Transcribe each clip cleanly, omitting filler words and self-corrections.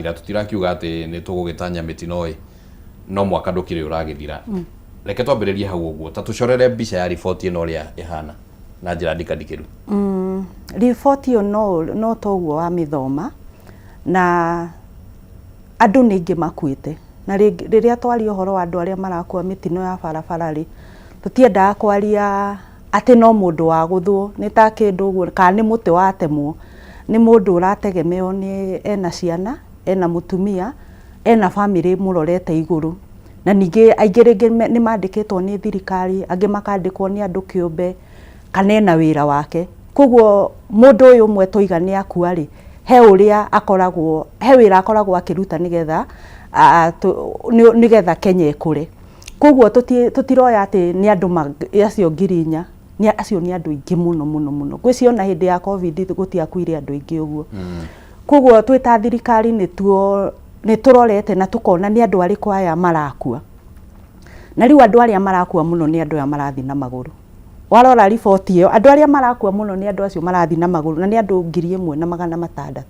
ira tutirakiuga ati ni tugugitanya mitino no mwaka ndukire uragithira reke twambiririe hau uguo ta tucorere mbica ya riboti ino ria ihana na njira ndikadikiru riboti yo no toguo wa mithoma na andu ningi makuite na riria twari uhoro wa andu aria marakua mitino ya barabara ri tutiendaga kwaria ati no mundu wa guthwo ni ta kindu uguo kana ni muti watemwo ni mundu urategemeo ni ena ciana ena mutumia ena family murorete iguru na ningi aingi ringi ni mandikitwo ni thirikari angi makandikwo ni andu kiumbe kana ena wira wake koguo mundu uyu mwe toiga ni akua ri he uria akoragwo he wira akoragwo akiruta nigetha nigetha Kenya ikure koguo tutiroya ati ni andu acio ngirinya ni acio ni andu ingi muno gwiciona hindi ya covid gutiakuire andu ingi uguo koguo twita thirikari ni turorete na tukona ni andu ariku aya marakua na riu andu aria marakua muno ni andu aya marathi na maguru warora riboti iyo andu aria marakua muno ni andu acio marathi na maguru na ni andu 1,600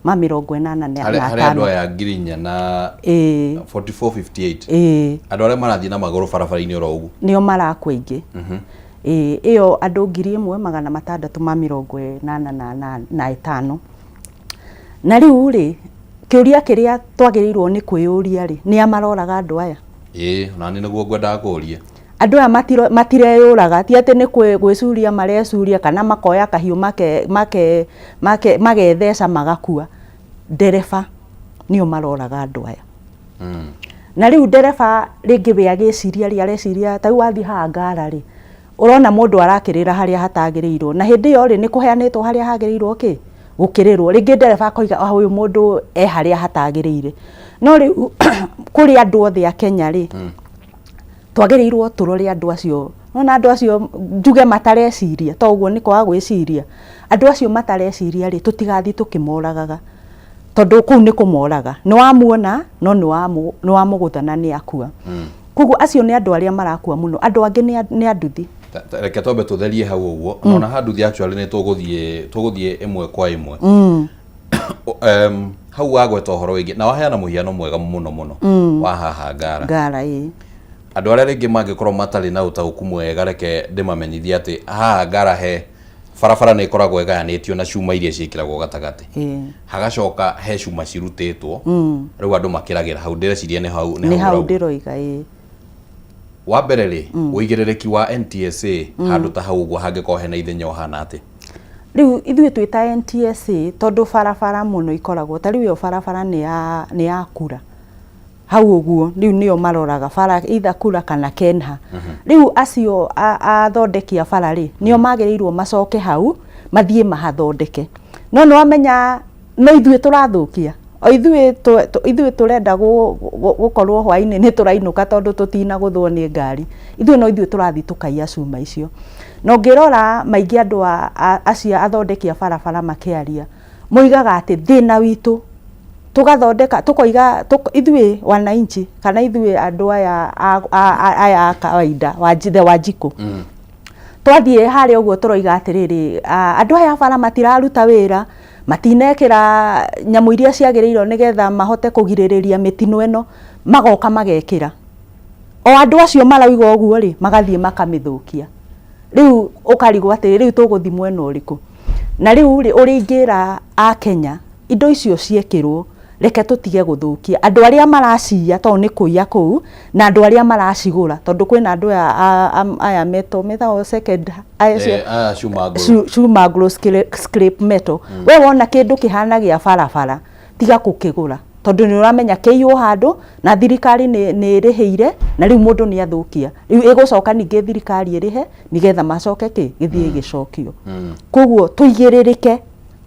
ma 85 hari andu aya ngirinya na 4458 andu aria marathi na maguru barabara-ini oro ugu nio marakua ingi iyo andu 1,685 na riu ri kiuria kiria twagirirwo ni kwiyuria ri ni amaroraga andu aya na ni niguo ngwendaga kuria andu aya matireyuraga ti ati ni gwisuria maresuria kana makoya kahiu magetheca magakua ndereba nio maroraga andu aya na riu ndereba ringi we agiciria ri areciria ta wathi ha ngara ri urona mundu arakirira haria hatagirirwo na hindi yo ri ni kuheanitwo haria hagirirwo ki gukirirwo ringi ndereba akoiga uyu mundu haria hatagirire no riu kuri andu othe a Kenya ri twagirirwo turore andu acio nona andu acio njuge matareciria to uguo ni kwa gwiciria andu acio matareciria ri tutigathi tukimoragaga tondu kuu ni kumoraga ni wamuona no ni wamuguthana ni akua koguo acio ni andu aria marakua muno andu angi ni anduthi reke twambe tutherie hau uguo nona handuthi actually ni tuguthie imwe kwa imwe hau wagweta uhoro wingi na waheana muhiano mwega muno wa haha ngara andu aria ringi mangikorwo matari na utauku mwega reke ndimamenyithie ati haha ngara he barabara ni ikoragwo igayanitio na cuma iria ciikiragwo gatagati hagacoka he cuma cirutitwo riu andu makiragira hau ndireciria ni hau ndiroiga wa mbere ri uigirereki wa NTSA handu ta hau uguo hangikorwo hena ithenya ohana ati riu ithuĩ twita NTSA tondu barabara muno ikoragwo ta riu yo barabara ni ya kura hau uguo riu nio maroraga bara either kura kana Kenha riu acio athondekia bara ri nio magirirwo macoke hau mathie mahathondeke no wamenya no ithuĩ turathukia o ithuĩ turenda gukorwo hwaini ni turainuka tondu tutina guthwo ni ngari ithuĩ no ithuĩ turathi tukaiya cuma icio no ngirora maingi andu acia athondekia barabara makiaria moigaga ati thina witu tugathondeka tukoiga ithuĩ wananchi kana ithuĩ andu aya kawaida Wanjiku twathie haria uguo turoiga atiriri andu aya bara matiraruta wira matinekira nyamu iria ciagiriirwo nigetha mahote kugiririria mitino eno magoka magekira o andu acio marauga uguo ri magathie makamithukia riu ukarigwo ati riu tuguthi mwena uriku na riu ri uringira a Kenya indo icio ciekirwo reke tutige guthukia andu aria maracia to ni kuiya kuu na andu aria maracigura tondu kwina andu aya metal second Shumagro scrap metal we wona kindu kihana gia barabara tiga kukigura tondu ni uramenya kiyo handu na thirikari ni iriheire na riu mundu ni athukia riu igucoka ninge thirikari irihe nigetha macoke githie gicokio koguo tuigiririke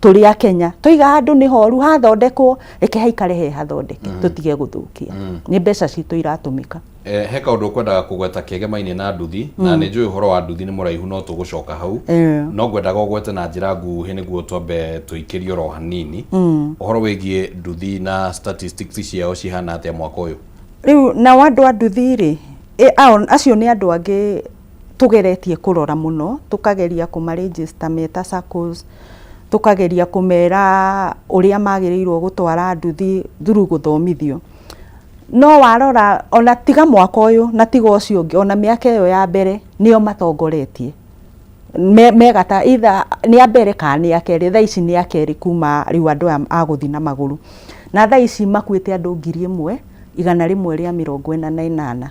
turi a Kenya tuiga handu ni horu hathondekwo reke haikare he hathondeke tutige guthukia ni mbeca citu iratumika he kaundu kwendaga kugweta kegema-ini na nduthi na ni njui horo wa nduthi ni muraihu no tugucoka hau no ngwendaga ugwete na njira nguhi niguo twambe tuikirio ro hanini uhoro wigie nduthi na statistics ciao cihana atia mwaka uyu riu na andu a nduthi ri acio ni andu angi tugeretie kurora muno tukageria kuma register meta SACCOs tukageria kumera uria magirirwo gutwara nduthi through guthomithio. No warora ona tiga mwaka uyu na tiga ucio ungi ona miaka iyo ya mbere nio matongoretie megata either ni ya mbere kana ni ya keri. Thaa ici ni ya keri kuma riu andu a guthi na maguru, na thaa ici makuite andu 1,148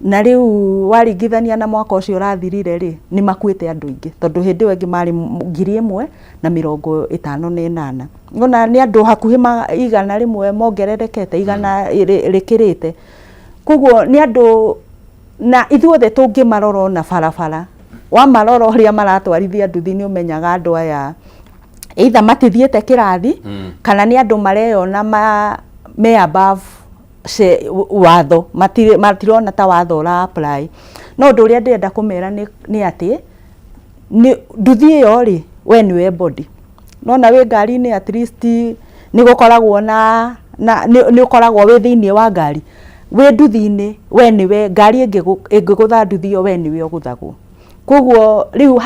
na riu waringithania na mwaka ucio urathirire ri ni makuite andu ingi tondu hindi wengi mari 1,058. Ngona ni andu hakuhi 100 mongererekete 100 rikirite. Koguo ni andu na ithuothe tungimarora na barabara wa marora uria maratwarithia nduthi ni umenyaga andu aya either matithiete kirathi kana ni andu mareyona me above watho, matirona ta watho ura apply. No ndu uria ndirenda kumera ni ati nduthi iyo ri we ni we body. Nona we ngari ni at least ni gukoragwo na ni ukoragwo we thiini wa ngari, we nduthi-ini we ni we ngari ingigutha nduthi iyo we ni we uguthagwo. Koguo riu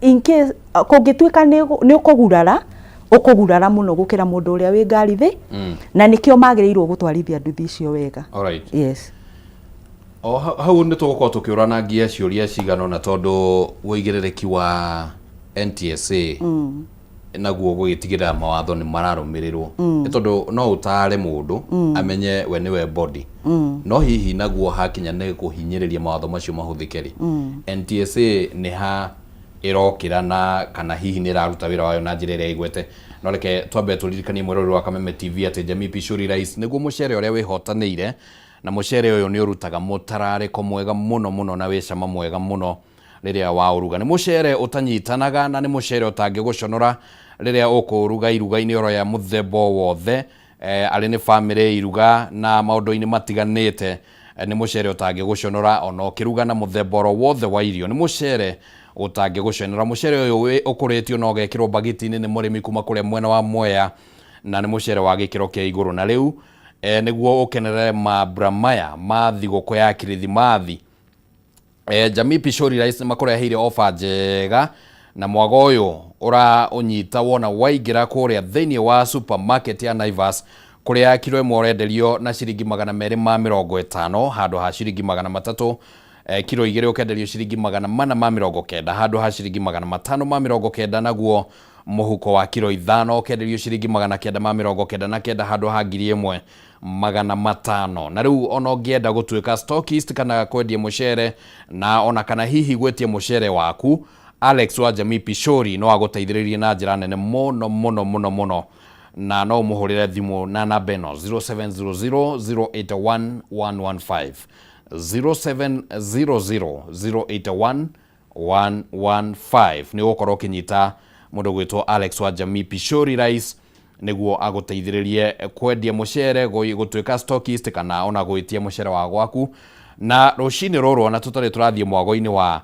in case kungituika ni ukugurara muno gukira mundu uria wi ngari thi na nikio magirirwo gutwarithia nduthi icio wega. Alright. Yes. Hau ni tugukorwo tukiuranagia ciuria cigano na tondu wiigiririki wa NTSA naguo gugitigira mawatho ni mararumirirwo tondu no utare mundu amenye we ni we body no hihi naguo hakinya ni kuhinyiriria mawatho macio mahuthikeri NTSA ni ha irokira na kana hihi ni raruta wira wayo na njira iria igwete. No reke twambe turirikanie mwerori wa Kameme TV ati Jamii Pishori Rais niguo mucere uria wihotanire na mucere uyu ni urutaga mutarariko mwega muno na wicama mwega muno riria wa uruga. Ni mucere utanyitanaga na ni mucere utangiguconora riria ukuruga iruga-ini oro ya muthemba wothe ari ni family iruga na maundu-ini matiganite. Ni mucere utangiguconora ona ukiruga na muthemba oro wothe wa irio. Ni mucere utangiguconora. Mucere uyu ukuritio na ugekirwo bagiti-ini ni murimi kuma kuria mwena wa Mwea na ni mucere wa gikiro kia iguru. Na riu niguo ukenere mabura maya ma thiguku ya Kirithimathi Jamii Pishori Rais makureheire offer njega na mwaga uyu ura unyita wona waingira kuria thiini wa supermarket ya Naivas kuria kilo imwe urenderio na ciringi 250 handu ha ciringi 300. Kilo igiri ukenderio ciringi 490 handu ha ciringi 590. Naguo muhuko wa kilo 5 ukenderio ciringi 999 handu ha 1,500. Na riu ona ungienda gutuika stockist kana kwendia mucere na ona kana hihi gwetia mucere waku, Alex wa Jamii Pishori no aguteithiririe na njira nene muno na no muhurire thimu na namba ino 0700081115 0700081115 ni ukorwo kinyita mundu gwitwo Alex wa Jamii Pishori Rais niguo aguteithiririe kwendia mucere gutuika stockist kana ona gwitia mucere wa gwaku. Na rucini ruru ona tutari turathie mwago-ini wa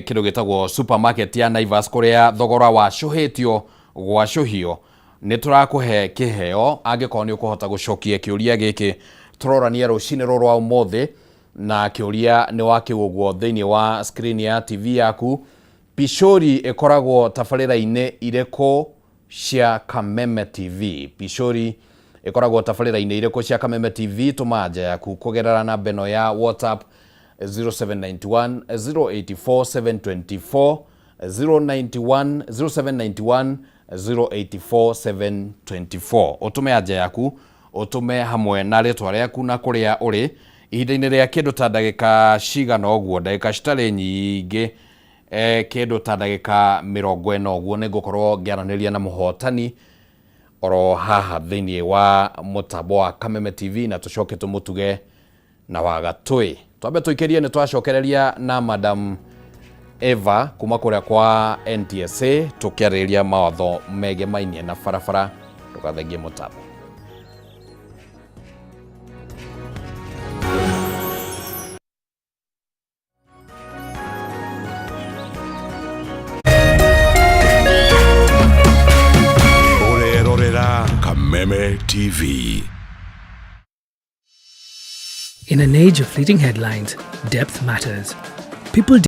kindu gitagwo supermarket ya Naivas kuria thogora wa cuhitio gwa cuhio ni turakuhe kiheo angikorwo ni ukuhota gucokia kiuria giki turorania rucini ruru wa umuthi. Na kiuria ni wakiugwo thiini wa screen ya TV yaku. Pishori ikoragwo tabarira-ini iriku cia Kameme TV. Pishori ikoragwo tabarira-ini iriku cia Kameme TV. Tumanja yaku kugerera namba ino ya WhatsApp 0791 084 724 0791 084 724. Utume anja yaku, utume hamwe na ritwa riaku na kuria uri ihinda-ini ria kindu ta ndagika cigana uguo, ndagika citari nyingi kindu ta ndagika 40 uguo ni ngukorwo ngiaraniria na muhotani oro haha thiini wa mutambo wa Kameme TV na tucoke tumutuge na wagatui. Twambe tuikerie ni twacokereria na Madam Eva kuma kuria kwa NTSA tukiariria mawatho mege mainie na barabara tukathengie mutambo. Kameme TV. In an age of fleeting headlines, depth matters. People